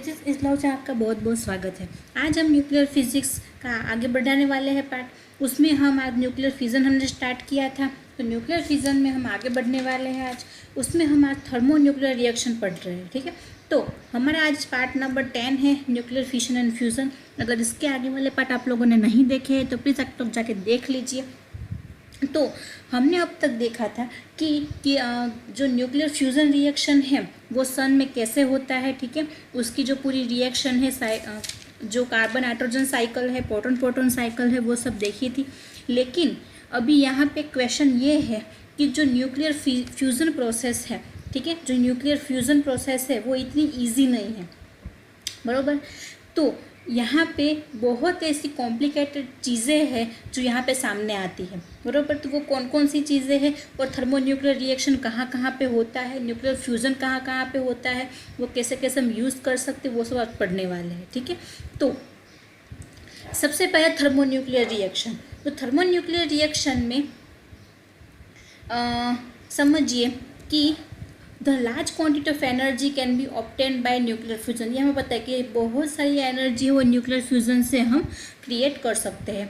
Physics इस law से आपका बहुत बहुत स्वागत है। आज हम न्यूक्लियर फिजिक्स का आगे बढ़ाने वाले हैं पार्ट। उसमें हम आज न्यूक्लियर फिजन हमने स्टार्ट किया था, तो न्यूक्लियर फिजन में हम आगे बढ़ने वाले हैं आज। उसमें हम आज थर्मो न्यूक्लियर रिएक्शन पढ़ रहे हैं, ठीक है। तो हमारा आज पार्ट नंबर 10 है न्यूक्लियर फिशन एंड फ्यूज़न। अगर इसके आगे वाले पार्ट आप लोगों ने नहीं देखे हैं तो प्लीज़ आप लोग जाके देख लीजिए। तो हमने अब तक देखा था कि जो न्यूक्लियर फ्यूज़न रिएक्शन है वो सन में कैसे होता है, ठीक है। उसकी जो पूरी रिएक्शन है, जो कार्बन नाइट्रोजन साइकिल है, प्रोटॉन प्रोटॉन साइकिल है, वो सब देखी थी। लेकिन अभी यहाँ पे क्वेश्चन ये है कि जो न्यूक्लियर फ्यूज़न प्रोसेस है, ठीक है, जो न्यूक्लियर फ्यूज़न प्रोसेस है वो इतनी ईजी नहीं है, बराबर। तो यहाँ पे बहुत ऐसी कॉम्प्लिकेटेड चीज़ें हैं जो यहाँ पे सामने आती है, बराबर। तो वो कौन कौन सी चीज़ें हैं और थर्मो न्यूक्लियर रिएक्शन कहाँ कहाँ पे होता है, न्यूक्लियर फ्यूज़न कहाँ कहाँ पे होता है, वो कैसे कैसे हम यूज़ कर सकते हैं, वो सब आप पढ़ने वाले हैं, ठीक है। तो सबसे पहले थर्मो न्यूक्लियर रिएक्शन। तो थर्मो न्यूक्लियर रिएक्शन में समझिए कि the large quantity of energy can be obtained by nuclear fusion. ये हमें पता है कि बहुत सारी एनर्जी वो न्यूक्लियर फ्यूज़न से हम क्रिएट कर सकते हैं।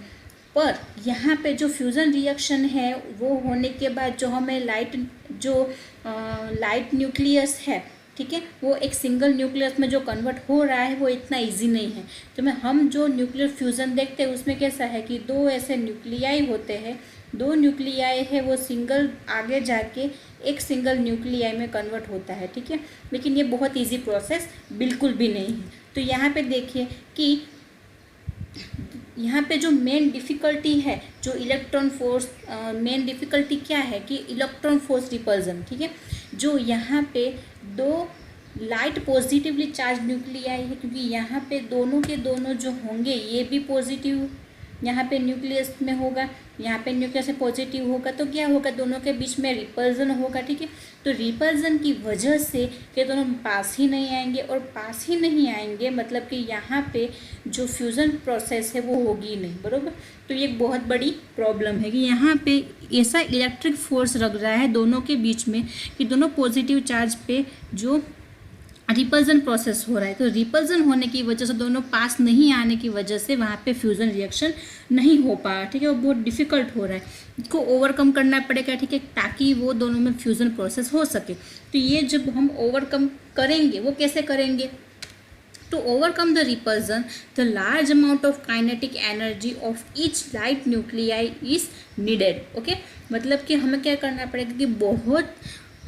पर यहाँ पे जो फ्यूज़न रिएक्शन है वो होने के बाद जो हमें लाइट न्यूक्लियस है, ठीक है, वो एक सिंगल न्यूक्लियस में जो कन्वर्ट हो रहा है वो इतना इजी नहीं है। तो हम जो न्यूक्लियर फ्यूज़न देखते हैं उसमें कैसा है कि दो ऐसे न्यूक्लियाई होते हैं, दो न्यूक्लियाई है वो सिंगल आगे जाके एक सिंगल न्यूक्लियाई में कन्वर्ट होता है, ठीक है। लेकिन ये बहुत इजी प्रोसेस बिल्कुल भी नहीं है। तो यहाँ पे देखिए कि यहाँ पे जो मेन डिफ़िकल्टी है, जो इलेक्ट्रॉन फोर्स, मेन डिफ़िकल्टी क्या है कि इलेक्ट्रॉन फोर्स रिपल्जन, ठीक है। जो यहाँ पे दो लाइट पॉजिटिवली चार्ज न्यूक्लियाई है, क्योंकि यहाँ पे दोनों के दोनों जो होंगे ये भी पॉजिटिव यहाँ पे न्यूक्लियस में होगा, यहाँ पे न्यूक्लियस में पॉजिटिव होगा, तो क्या होगा, दोनों के बीच में रिपल्जन होगा, ठीक है। तो रिपल्जन की वजह से ये दोनों पास ही नहीं आएंगे, और पास ही नहीं आएंगे मतलब कि यहाँ पे जो फ्यूज़न प्रोसेस है वो होगी नहीं, बराबर। तो ये एक बहुत बड़ी प्रॉब्लम है कि यहाँ पे ऐसा इलेक्ट्रिक फोर्स लग रहा है दोनों के बीच में कि दोनों पॉजिटिव चार्ज पे जो रिपल्जन प्रोसेस हो रहा है। तो रिपल्जन होने की वजह से, दोनों पास नहीं आने की वजह से वहाँ पे फ्यूज़न रिएक्शन नहीं हो पा, ठीक है। वो बहुत डिफ़िकल्ट हो रहा है, इसको ओवरकम करना पड़ेगा, ठीक है, ताकि वो दोनों में फ्यूज़न प्रोसेस हो सके। तो ये जब हम ओवरकम करेंगे, वो कैसे करेंगे, to overcome the repulsion, the large amount of kinetic energy of each light nuclei is needed, okay। मतलब कि हमें क्या करना पड़ेगा कि बहुत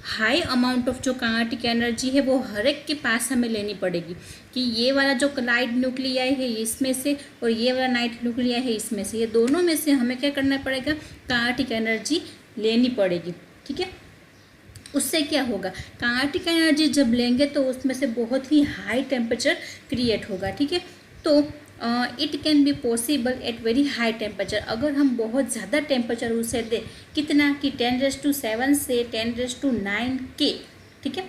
हाई अमाउंट ऑफ जो काइनेटिक एनर्जी है वो हर एक के पास हमें लेनी पड़ेगी कि ये वाला जो लाइट न्यूक्लियाई है इसमें से और ये वाला नाइट न्यूक्लियाई है इसमें से, ये दोनों में से हमें क्या करना पड़ेगा, काइनेटिक एनर्जी लेनी पड़ेगी, ठीक है। उससे क्या होगा, काइनेटिक एनर्जी जब लेंगे तो उसमें से बहुत ही हाई टेम्परेचर क्रिएट होगा, ठीक है। तो it can be possible at very high temperature. अगर हम बहुत ज़्यादा टेम्परेचर उसे दें, कितना कि 10⁻⁷ से 10⁹ के, ठीक है,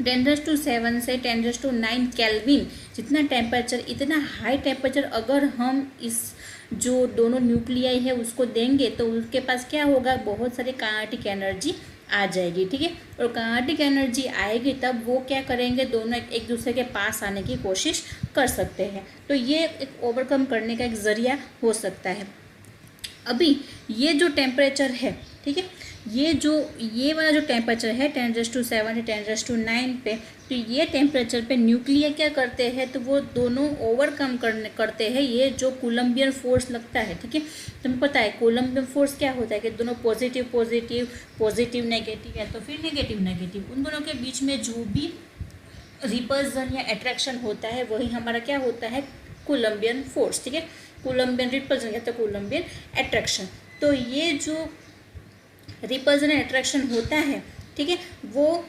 10⁻⁷ से 10⁹ केल्विन जितना टेम्परेचर, इतना हाई टेम्परेचर अगर हम इस जो दोनों न्यूक्लियाई है उसको देंगे तो उसके पास क्या होगा, बहुत सारी काइनेटिक एनर्जी आ जाएगी, ठीक है। और काइनेटिक एनर्जी आएगी तब वो क्या करेंगे, दोनों एक दूसरे के पास आने की कोशिश कर सकते हैं। तो ये एक ओवरकम करने का एक ज़रिया हो सकता है। अभी ये जो टेम्परेचर है, ठीक है, ये वाला जो टेम्परेचर है 10⁻⁷ से 10⁻⁹ पे, तो ये टेम्परेचर पे न्यूक्लिया क्या करते हैं, तो वो दोनों ओवरकम करते हैं ये जो कोलम्बियन फोर्स लगता है, ठीक है। तुम्हें पता है कोलम्बियन फोर्स क्या होता है कि दोनों पॉजिटिव पॉजिटिव, पॉजिटिव नेगेटिव या तो फिर नेगेटिव नेगेटिव, उन दोनों के बीच में जो भी रिपल्जन या अट्रैक्शन होता है वही हमारा क्या होता है, कोलम्बियन फोर्स, ठीक है। कोलम्बियन रिपल्जन या तो कोलम्बियन अट्रैक्शन। तो ये जो रिपल्जन एंड अट्रैक्शन होता है, ठीक है, वो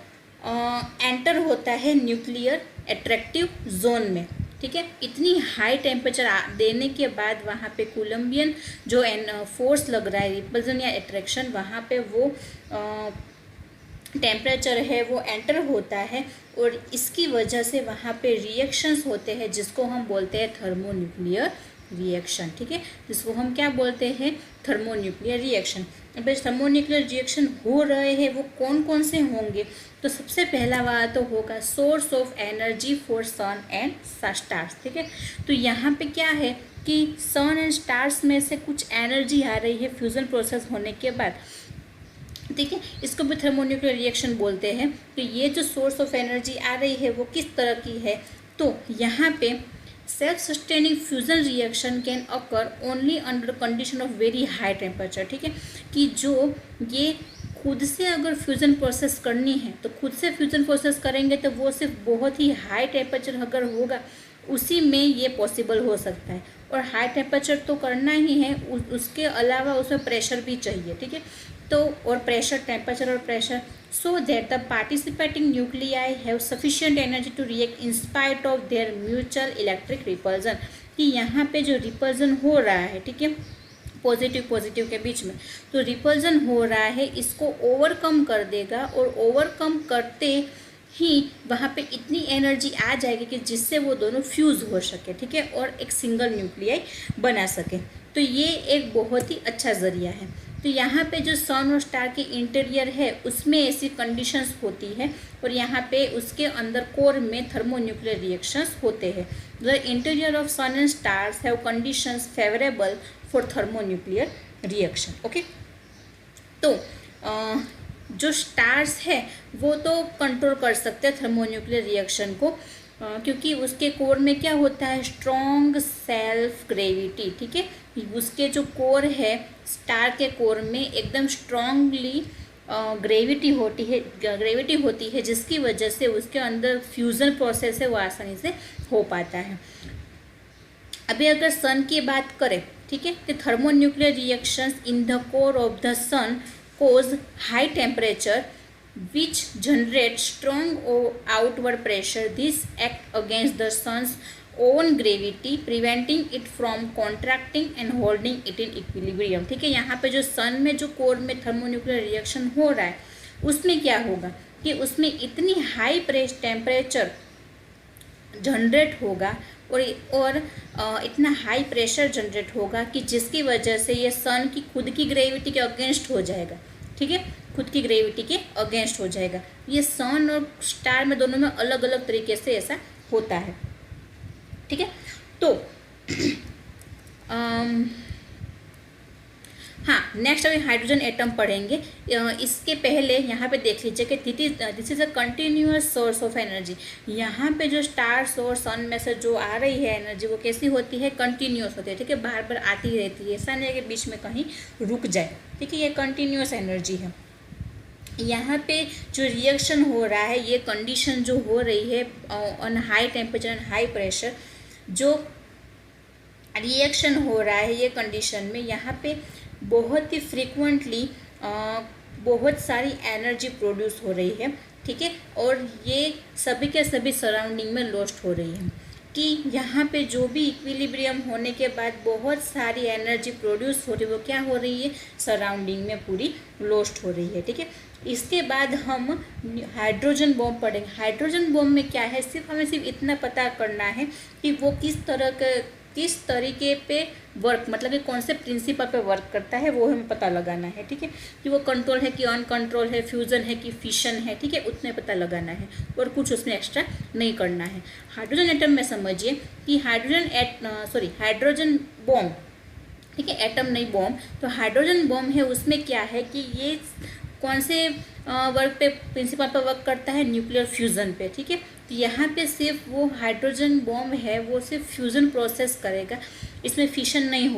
एंटर होता है न्यूक्लियर अट्रैक्टिव जोन में, ठीक है। इतनी हाई टेम्परेचर देने के बाद वहाँ पे कोलम्बियन जो फोर्स लग रहा है, रिपल्जन या अट्रैक्शन, वहाँ पे वो टेम्परेचर है वो एंटर होता है और इसकी वजह से वहाँ पे रिएक्शंस होते हैं जिसको हम बोलते हैं थर्मो न्यूक्लियर रिएक्शन, ठीक है, जिसको हम क्या बोलते हैं, थर्मोन्यूक्लियर रिएक्शन। अब थर्मोन्यूक्लियर रिएक्शन हो रहे हैं वो कौन कौन से होंगे, तो सबसे पहला वाला तो होगा source of energy for sun and stars, ठीक है। तो यहाँ पे क्या है कि सन एंड स्टार्स में से कुछ एनर्जी आ रही है फ्यूज़न प्रोसेस होने के बाद, ठीक है, इसको भी थर्मोन्यूक्लियर रिएक्शन बोलते हैं। तो ये जो सोर्स ऑफ एनर्जी आ रही है वो किस तरह की है, तो यहाँ पे self sustaining fusion reaction can occur only under condition of very high temperature, ठीक है, कि जो ये खुद से अगर फ्यूज़न प्रोसेस करनी है तो खुद से फ्यूज़न प्रोसेस करेंगे तो वो सिर्फ बहुत ही हाई टेम्परेचर अगर होगा उसी में ये पॉसिबल हो सकता है, और हाई टेम्परेचर तो करना ही है, उसके अलावा उसमें प्रेशर भी चाहिए, ठीक है। तो और प्रेशर, टेम्परेचर और pressure, so that the participating nuclei have sufficient energy to react in spite of their mutual electric repulsion, कि यहाँ पे जो रिपल्जन हो रहा है, ठीक है, पॉजिटिव के बीच में, तो रिपल्जन हो रहा है, इसको ओवरकम कर देगा, और ओवरकम करते ही वहाँ पे इतनी एनर्जी आ जाएगी कि जिससे वो दोनों फ्यूज़ हो सके, ठीक है, और एक सिंगल न्यूक्लियाई बना सके। तो ये एक बहुत ही अच्छा ज़रिया है। तो यहाँ पे जो सन और स्टार के इंटीरियर है उसमें ऐसी कंडीशंस होती है, और यहाँ पे उसके अंदर कोर में थर्मोन्यूक्लियर रिएक्शंस होते हैं। The interior of sun and stars have conditions favourable for thermonuclear reaction, okay. तो जो स्टार्स है वो तो कंट्रोल कर सकते हैं थर्मोन्यूक्लियर रिएक्शन को, क्योंकि उसके कोर में क्या होता है, स्ट्रॉन्ग सेल्फ ग्रेविटी, ठीक है, उसके जो कोर है स्टार के कोर में एकदम स्ट्रॉन्गली ग्रेविटी होती है, जिसकी वजह से उसके अंदर फ्यूज़न प्रोसेस है वो आसानी से हो पाता है। अभी अगर सन की बात करें, ठीक है, तो thermonuclear reactions in the core of the sun cause high temperature which generate strong outward pressure. This act against the sun's own gravity, preventing it from contracting and holding it in equilibrium, ठीक है। यहाँ पे जो सन में जो core में thermonuclear reaction हो रहा है उसमें क्या होगा कि उसमें इतनी हाई टेम्परेचर जनरेट होगा और इतना हाई प्रेशर जनरेट होगा कि जिसकी वजह से ये सन की खुद की ग्रेविटी के अगेंस्ट हो जाएगा, ठीक है, खुद की ग्रेविटी के अगेंस्ट हो जाएगा। ये सन और स्टार में दोनों में अलग अलग तरीके से ऐसा होता है, ठीक है। तो हाँ, नेक्स्ट अभी हाइड्रोजन एटम पढ़ेंगे। इसके पहले यहाँ पे देख लीजिए कि this is a continuous source of energy. यहाँ पे जो स्टार्स और सन में से जो आ रही है एनर्जी वो कैसी होती है, कंटिन्यूअस होती है, ठीक है, बार बार आती रहती है, ऐसा नहीं है कि बीच में कहीं रुक जाए, ठीक है, ये कंटिन्यूअस एनर्जी है। यहाँ पे जो रिएक्शन हो रहा है, ये कंडीशन जो हो रही है on high temperature and high pressure, जो रिएक्शन हो रहा है ये कंडीशन में यहाँ पे बहुत ही फ्रीक्वेंटली बहुत सारी एनर्जी प्रोड्यूस हो रही है, ठीक है, और ये सभी के सभी सराउंडिंग में लॉस्ट हो रही है, कि यहाँ पे जो भी इक्विलिब्रियम होने के बाद बहुत सारी एनर्जी प्रोड्यूस हो रही है वो क्या हो रही है, सराउंडिंग में पूरी लॉस्ट हो रही है, ठीक है। इसके बाद हम हाइड्रोजन बॉम्ब पढ़ेंगे। हाइड्रोजन बॉम्ब में क्या है, हमें सिर्फ इतना पता करना है कि वो किस तरीके पे वर्क, मतलब कि कौन से प्रिंसिपल पे वर्क करता है वो हमें पता लगाना है, ठीक है, कि वो कंट्रोल है कि अनकंट्रोल है, फ्यूज़न है कि फिशन है, ठीक है, उतने पता लगाना है और कुछ उसमें एक्स्ट्रा नहीं करना है। हाइड्रोजन एटम में समझिए कि हाइड्रोजन बॉम्ब, ठीक है, एटम नहीं बॉम्ब, तो हाइड्रोजन बॉम्ब है उसमें क्या है कि ये कौन से वर्क पे प्रिंसिपल पर वर्क करता है, न्यूक्लियर फ्यूज़न पे, ठीक है। तो यहाँ पे सिर्फ वो हाइड्रोजन बॉम्ब है वो सिर्फ फ्यूज़न प्रोसेस करेगा, इसमें फिशन नहीं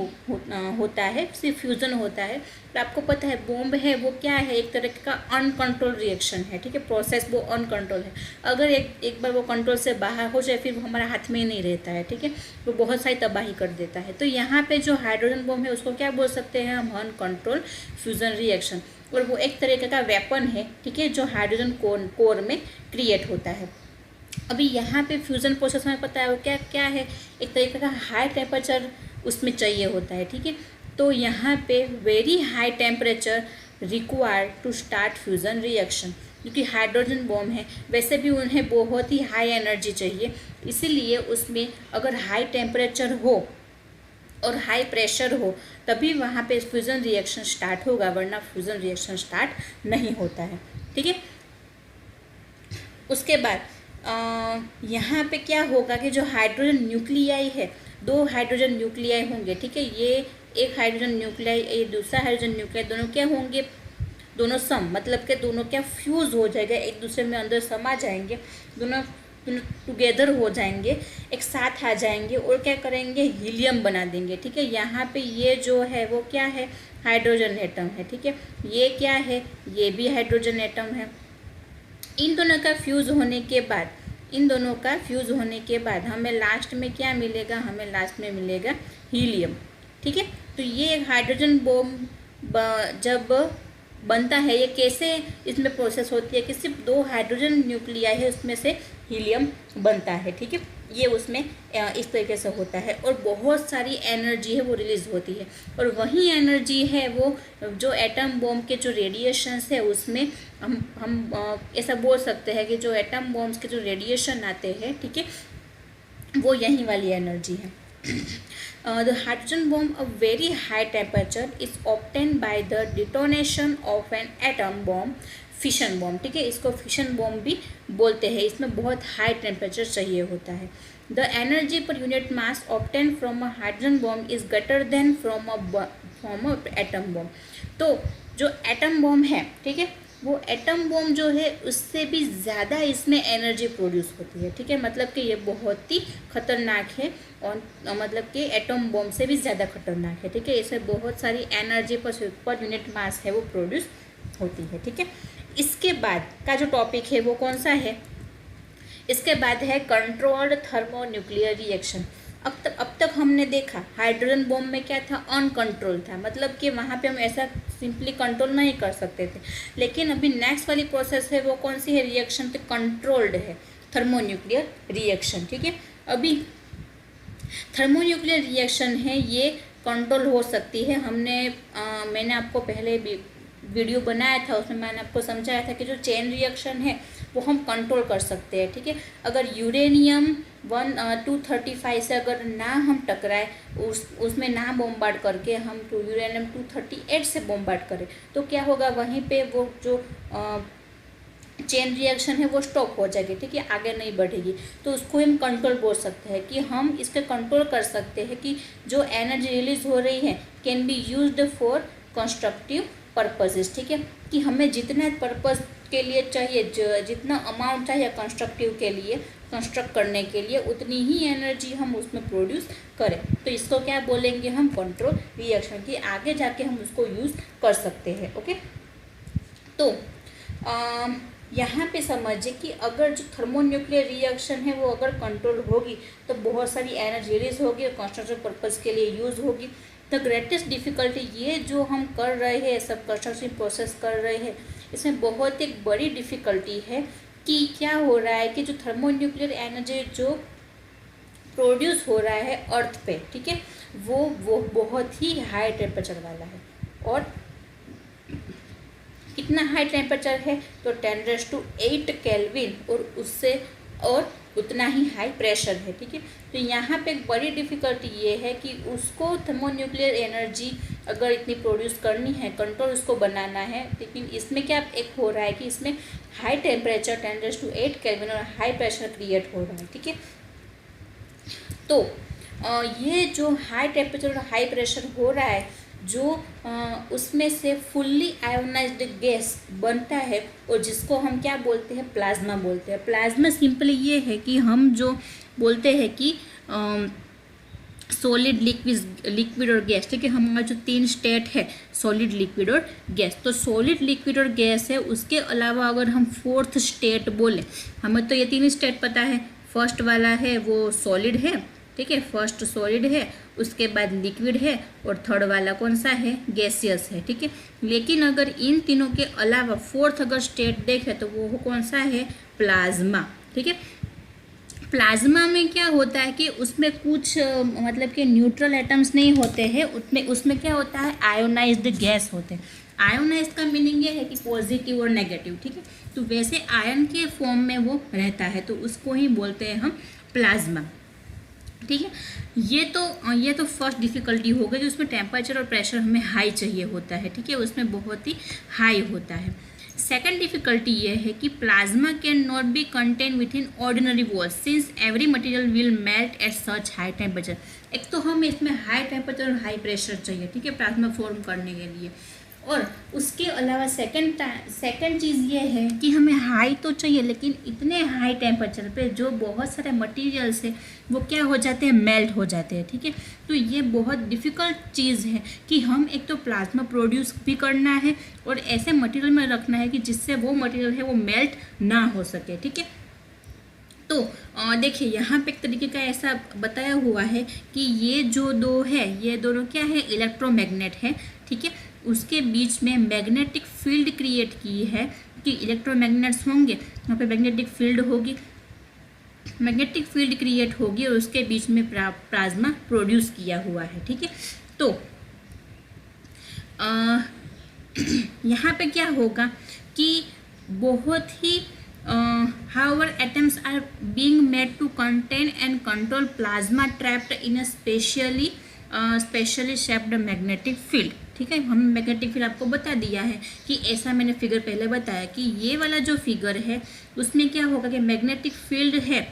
होता है, सिर्फ फ्यूज़न होता है। तो आपको पता है बॉम्ब है वो क्या है, एक तरह का अनकंट्रोल रिएक्शन है, ठीक है, प्रोसेस वो अनकंट्रोल है। अगर एक बार वो कंट्रोल से बाहर हो जाए फिर वो हमारे हाथ में ही नहीं रहता है, ठीक है, वो बहुत सारी तबाही कर देता है। तो यहाँ पे जो हाइड्रोजन बॉम्ब है उसको क्या बोल सकते हैं हम, अनकंट्रोल फ्यूज़न रिएक्शन, और वो एक तरीके का वेपन है, ठीक है, जो हाइड्रोजन कोर में क्रिएट होता है। अभी यहाँ पे फ्यूज़न प्रोसेस में पता है वो क्या क्या है, एक तरीके का हाई टेम्परेचर उसमें चाहिए होता है, ठीक है। तो यहाँ पे very high temperature required to start fusion reaction, क्योंकि हाइड्रोजन बॉम्ब है वैसे भी उन्हें बहुत ही हाई एनर्जी चाहिए, इसीलिए उसमें अगर हाई टेम्परेचर हो और हाई प्रेशर हो तभी वहाँ पे फ्यूज़न रिएक्शन स्टार्ट होगा, वरना फ्यूज़न रिएक्शन स्टार्ट नहीं होता है। ठीक है, उसके बाद यहाँ पे क्या होगा कि जो हाइड्रोजन न्यूक्लियाई है, 2 हाइड्रोजन न्यूक्लियाई होंगे। ठीक है, ये एक हाइड्रोजन न्यूक्लियाई, ये दूसरा हाइड्रोजन न्यूक्लियाई, दोनों क्या होंगे, दोनों सम, मतलब कि दोनों क्या फ्यूज़ हो जाएगा, एक दूसरे में अंदर समा जाएंगे, दोनों टुगेदर हो जाएंगे, एक साथ आ जाएंगे और क्या करेंगे, हीलियम बना देंगे। ठीक है, यहाँ पे ये जो है वो क्या है, हाइड्रोजन एटम है। ठीक है, ये क्या है, ये भी हाइड्रोजन एटम है। इन दोनों का फ्यूज़ होने के बाद, इन दोनों का फ्यूज़ होने के बाद हमें लास्ट में क्या मिलेगा, हमें लास्ट में मिलेगा हीलियम। ठीक है, तो ये एक हाइड्रोजन बॉम्ब जब बनता है, ये कैसे इसमें प्रोसेस होती है कि सिर्फ 2 हाइड्रोजन न्यूक्लियाई है, उसमें से हीलियम बनता है। ठीक है, ये उसमें इस तरीके से होता है और बहुत सारी एनर्जी है वो रिलीज़ होती है, और वही एनर्जी है वो जो एटम बॉम्ब के जो रेडिएशंस है उसमें हम ऐसा बोल सकते हैं कि जो एटम बॉम्ब्स के जो रेडिएशन आते हैं, ठीक है, वो यही वाली एनर्जी है। The hydrogen bomb, a very high temperature, is obtained by the detonation of an atom bomb, fission bomb. ठीक है, इसको फिशन बॉम्ब भी बोलते हैं, इसमें बहुत हाई टेम्परेचर चाहिए होता है। The energy per unit mass obtain from a hydrogen bomb is greater than from a atom bomb. तो जो एटम बॉम्ब है, ठीक है, वो एटम बॉम्ब जो है उससे भी ज़्यादा इसमें एनर्जी प्रोड्यूस होती है। ठीक है, मतलब कि ये बहुत ही खतरनाक है, और मतलब कि एटम बॉम्ब से भी ज़्यादा खतरनाक है। ठीक है, इससे बहुत सारी एनर्जी पर यूनिट मास है वो प्रोड्यूस होती है। ठीक है, इसके बाद का जो टॉपिक है वो कौन सा है, इसके बाद है कंट्रोल्ड थर्मोन्यूक्लियर रिएक्शन। अब तक हमने देखा हाइड्रोजन बॉम्ब में क्या था, अनकंट्रोल था, मतलब कि वहाँ पे हम ऐसा सिंपली कंट्रोल नहीं कर सकते थे। लेकिन अभी नेक्स्ट वाली प्रोसेस है वो कौन सी है, रिएक्शन, तो कंट्रोल्ड है, थर्मोन्यूक्लियर रिएक्शन। ठीक है, अभी थर्मोन्यूक्लियर रिएक्शन है ये कंट्रोल हो सकती है। मैंने आपको पहले भी वीडियो बनाया था, उसमें मैंने आपको समझाया था कि जो चेन रिएक्शन है वो हम कंट्रोल कर सकते हैं। ठीक है, अगर यूरेनियम 235 से अगर ना हम टकराए, उसमें ना बॉम्बार्ड करके हम यूरेनियम 238 से बॉम्बार्ड करें, तो क्या होगा, वहीं पे वो जो चेन रिएक्शन है वो स्टॉप हो जाएगी। ठीक है, आगे नहीं बढ़ेगी। तो उसको हम कंट्रोल बोल सकते हैं कि हम इसके कंट्रोल कर सकते हैं कि जो एनर्जी रिलीज हो रही है can be used for constructive purposes. ठीक है, कि हमें जितना पर्पस के लिए चाहिए, जितना अमाउंट चाहिए कंस्ट्रक्टिव के लिए, कंस्ट्रक्ट करने के लिए, उतनी ही एनर्जी हम उसमें प्रोड्यूस करें। तो इसको क्या बोलेंगे हम, कंट्रोल रिएक्शन, कि आगे जाके हम उसको यूज़ कर सकते हैं। ओके, तो यहाँ पे समझिए कि अगर जो थर्मोन्यूक्लियर रिएक्शन है वो अगर कंट्रोल होगी तो बहुत सारी एनर्जी रिलीज होगी और कंस्ट्रक्शन पर्पज़ के लिए यूज़ होगी। द ग्रेटेस्ट डिफ़िकल्टी, ये जो हम कर रहे हैं, सब कंस्ट्रक्शन प्रोसेस कर रहे हैं, इसमें बहुत एक बड़ी डिफ़िकल्टी है कि क्या हो रहा है कि जो थर्मोन्यूक्लियर एनर्जी जो प्रोड्यूस हो रहा है अर्थ पे, ठीक है, वो बहुत ही हाई टेम्परेचर वाला है। और कितना हाई टेम्परेचर है, तो 10⁸ केल्विन, और उससे और उतना ही हाई प्रेशर है। ठीक है, तो यहाँ पे एक बड़ी डिफ़िकल्टी ये है कि उसको थर्मोन्यूक्लियर एनर्जी अगर इतनी प्रोड्यूस करनी है, कंट्रोल उसको बनाना है, लेकिन इसमें क्या एक हो रहा है कि इसमें हाई टेम्परेचर 10⁸ केल्विन और हाई प्रेशर क्रिएट हो रहा है। ठीक है, तो ये जो हाई टेम्परेचर और हाई प्रेशर हो रहा है, जो उसमें से फुल्ली आयोनाइज्ड गैस बनता है, और जिसको हम क्या बोलते हैं, प्लाज्मा बोलते हैं। प्लाज्मा सिंपली ये है कि हम जो बोलते हैं कि सॉलिड, लिक्विड और गैस। ठीक है, हमारा जो 3 स्टेट है, सॉलिड, लिक्विड और गैस, तो सॉलिड, लिक्विड और गैस है। उसके अलावा अगर हम 4th स्टेट बोले, हमें तो ये 3 स्टेट पता है। फर्स्ट वाला है वो सॉलिड है, ठीक है, फर्स्ट सॉलिड है, उसके बाद लिक्विड है, और थर्ड वाला कौन सा है, गैसियस है। ठीक है, लेकिन अगर इन तीनों के अलावा 4th अगर स्टेट देखें तो वो कौन सा है, प्लाज्मा। ठीक है, प्लाज्मा में क्या होता है कि उसमें कुछ मतलब कि न्यूट्रल एटम्स नहीं होते हैं, उसमें क्या होता है, आयोनाइज्ड गैस होते हैं। आयोनाइज्ड का मीनिंग ये है कि पॉजिटिव और नेगेटिव। ठीक है, तो वैसे आयन के फॉर्म में वो रहता है, तो उसको ही बोलते हैं हम प्लाज्मा। ठीक है। ये तो फर्स्ट डिफ़िकल्टी हो गई, जो उसमें टेम्परेचर और प्रेशर हमें हाई चाहिए होता है, ठीक है, उसमें बहुत ही हाई होता है। सेकेंड डिफ़िकल्टी ये है कि plasma can not be contain with in ordinary walls since every material will melt at such high temperature. एक तो हमें इसमें हाई टेम्परेचर और हाई प्रेशर चाहिए, ठीक है, प्लाज्मा फॉर्म करने के लिए। और उसके अलावा सेकंड चीज़ ये है कि हमें हाई तो चाहिए, लेकिन इतने हाई टेम्परेचर पे जो बहुत सारे मटेरियल्स है वो क्या हो जाते हैं, मेल्ट हो जाते हैं, ठीक है। तो ये बहुत डिफ़िकल्ट चीज़ है कि हम एक तो प्लाज्मा प्रोड्यूस भी करना है और ऐसे मटेरियल में रखना है कि जिससे वो मटेरियल है वो मेल्ट ना हो सके, ठीक है। तो देखिए यहाँ पे एक तरीके का ऐसा बताया हुआ है कि ये जो दो है, ये दोनों क्या है, इलेक्ट्रोमैग्नेट है, ठीक है। उसके बीच में मैग्नेटिक फील्ड क्रिएट की है कि इलेक्ट्रोमैग्नेट्स होंगे, वहाँ पे मैग्नेटिक फील्ड होगी, मैग्नेटिक फील्ड क्रिएट होगी और उसके बीच में प्लाज्मा प्रोड्यूस किया हुआ है, ठीक है। तो यहाँ पे क्या होगा कि बहुत ही however atoms are being made to contain and control plasma trapped in a specially shaped magnetic field, ठीक है। हम मैग्नेटिक फील्ड आपको बता दिया है कि ऐसा, मैंने फिगर पहले बताया कि ये वाला जो फिगर है उसमें क्या होगा कि मैग्नेटिक फील्ड है,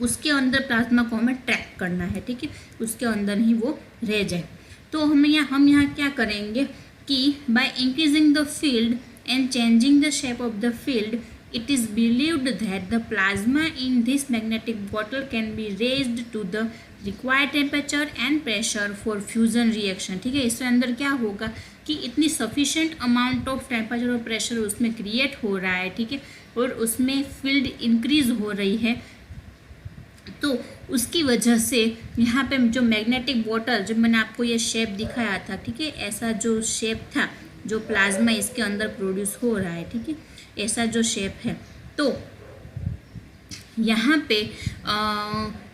उसके अंदर प्लाज्मा को हमें ट्रैप करना है, ठीक है, उसके अंदर ही वो रह जाए। तो हम यहाँ क्या करेंगे कि by increasing the field and changing the shape of the field it is believed that the plasma in this magnetic bottle can be raised to the required temperature and pressure for fusion reaction, ठीक है। इसके अंदर क्या होगा कि इतनी sufficient amount of temperature और pressure उसमें क्रिएट हो रहा है, ठीक है, और उसमें फील्ड इंक्रीज हो रही है। तो उसकी वजह से यहाँ पे जो मैग्नेटिक बॉटल, जो मैंने आपको ये शेप दिखाया था, ठीक है, ऐसा जो शेप था, जो प्लाज्मा इसके अंदर प्रोड्यूस हो रहा है, ठीक है, ऐसा जो शेप है। तो यहाँ पे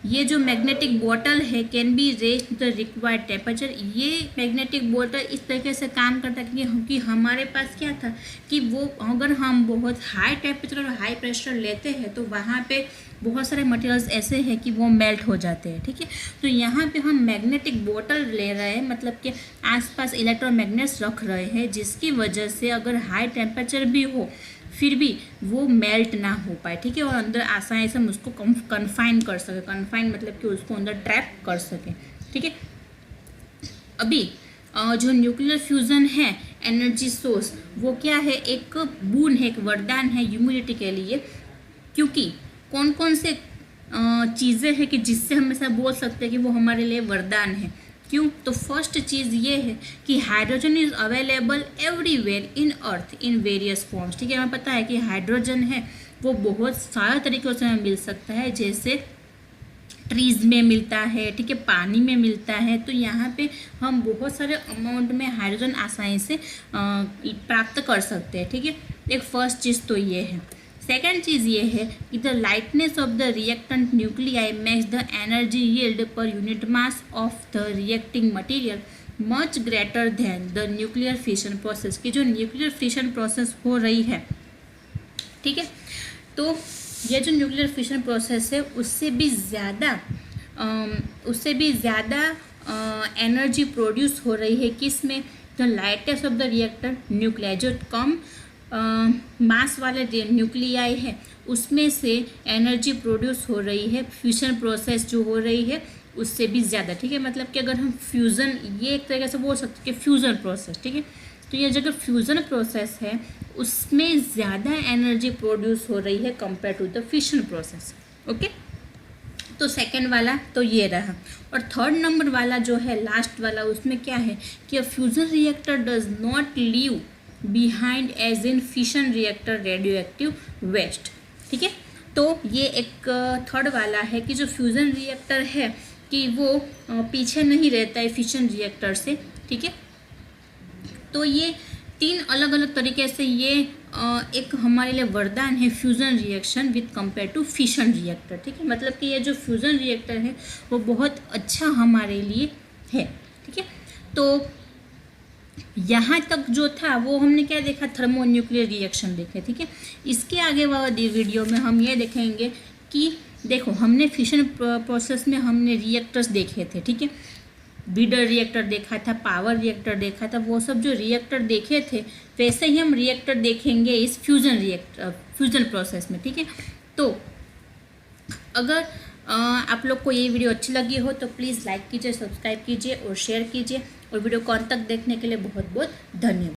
ये जो मैग्नेटिक बॉटल है can be raise to the required temperature. ये मैग्नेटिक बॉटल इस तरीके से काम करता है कि हमारे पास क्या था कि वो अगर हम बहुत हाई टेम्परेचर और हाई प्रेशर लेते हैं तो वहाँ पे बहुत सारे मटेरियल्स ऐसे हैं कि वो मेल्ट हो जाते हैं, ठीक है। तो यहाँ पे हम मैग्नेटिक बॉटल ले रहे हैं, मतलब कि आसपास इलेक्ट्रोमैग्नेट्स रख रहे हैं, जिसकी वजह से अगर हाई टेम्परेचर भी हो फिर भी वो मेल्ट ना हो पाए, ठीक है, और अंदर आसानी से हम उसको कन्फाइन कर सके। कन्फाइन मतलब कि उसको अंदर ट्रैप कर सके, ठीक है। अभी जो न्यूक्लियर फ्यूज़न है एनर्जी सोर्स, वो क्या है, एक बून है, एक वरदान है ह्यूमैनिटी के लिए। क्योंकि कौन कौन से चीज़ें हैं कि जिससे हम ऐसा बोल सकते हैं कि वो हमारे लिए वरदान है। क्यों? तो फर्स्ट चीज़ ये है कि hydrogen is available everywhere in earth in various forms, ठीक है। हमें पता है कि हाइड्रोजन है वो बहुत सारे तरीक़ों से हमें मिल सकता है, जैसे ट्रीज़ में मिलता है, ठीक है, पानी में मिलता है। तो यहाँ पे हम बहुत सारे अमाउंट में हाइड्रोजन आसानी से प्राप्त कर सकते हैं, ठीक है। एक फर्स्ट चीज़ तो ये है। सेकेंड चीज़ ये है कि the lightness of the reactant nuclei makes the energy yield per unit mass of the reacting material much greater than the nuclear fission process, की जो न्यूक्लियर फिशन प्रोसेस हो रही है, ठीक है। तो ये जो न्यूक्लियर फिशन प्रोसेस है उससे भी ज़्यादा एनर्जी प्रोड्यूस हो रही है, किस में, the lightest of the reactor nuclei, जो कम मास वाले न्यूक्लियाई है उसमें से एनर्जी प्रोड्यूस हो रही है, फ्यूजन प्रोसेस जो हो रही है उससे भी ज़्यादा, ठीक है। मतलब कि अगर हम फ्यूज़न, ये एक तरीके से बोल सकते हैं कि फ्यूज़न प्रोसेस, ठीक है। तो ये जो फ्यूज़न प्रोसेस है उसमें ज़्यादा एनर्जी प्रोड्यूस हो रही है compare to the fission process, okay. तो सेकेंड वाला तो ये रहा। और थर्ड नंबर वाला जो है, लास्ट वाला, उसमें क्या है कि a fusion reactor does not leave behind as in fission reactor radioactive waste, ठीक है। तो ये एक थर्ड वाला है कि जो फ्यूज़न रिएक्टर है कि वो पीछे नहीं रहता है फिशन रिएक्टर से, ठीक है। तो ये तीन अलग अलग तरीके से ये एक हमारे लिए वरदान है fusion reaction with compare to fission reactor, ठीक है। मतलब कि ये जो फ्यूज़न रिएक्टर है वो बहुत अच्छा हमारे लिए है, ठीक है। तो यहाँ तक जो था वो हमने क्या देखा, थर्मो न्यूक्लियर रिएक्शन देखे, ठीक है। इसके आगे वाला वीडियो में हम ये देखेंगे कि देखो हमने फिशन प्रोसेस में हमने रिएक्टर्स देखे थे, ठीक है, ब्रीडर रिएक्टर देखा था, पावर रिएक्टर देखा था, वो सब जो रिएक्टर देखे थे वैसे ही हम रिएक्टर देखेंगे इस फ्यूजन प्रोसेस में, ठीक है। तो अगर आप लोग को ये वीडियो अच्छी लगी हो तो प्लीज़ लाइक कीजिए, सब्सक्राइब कीजिए और शेयर कीजिए, और वीडियो को अंत तक देखने के लिए बहुत बहुत धन्यवाद।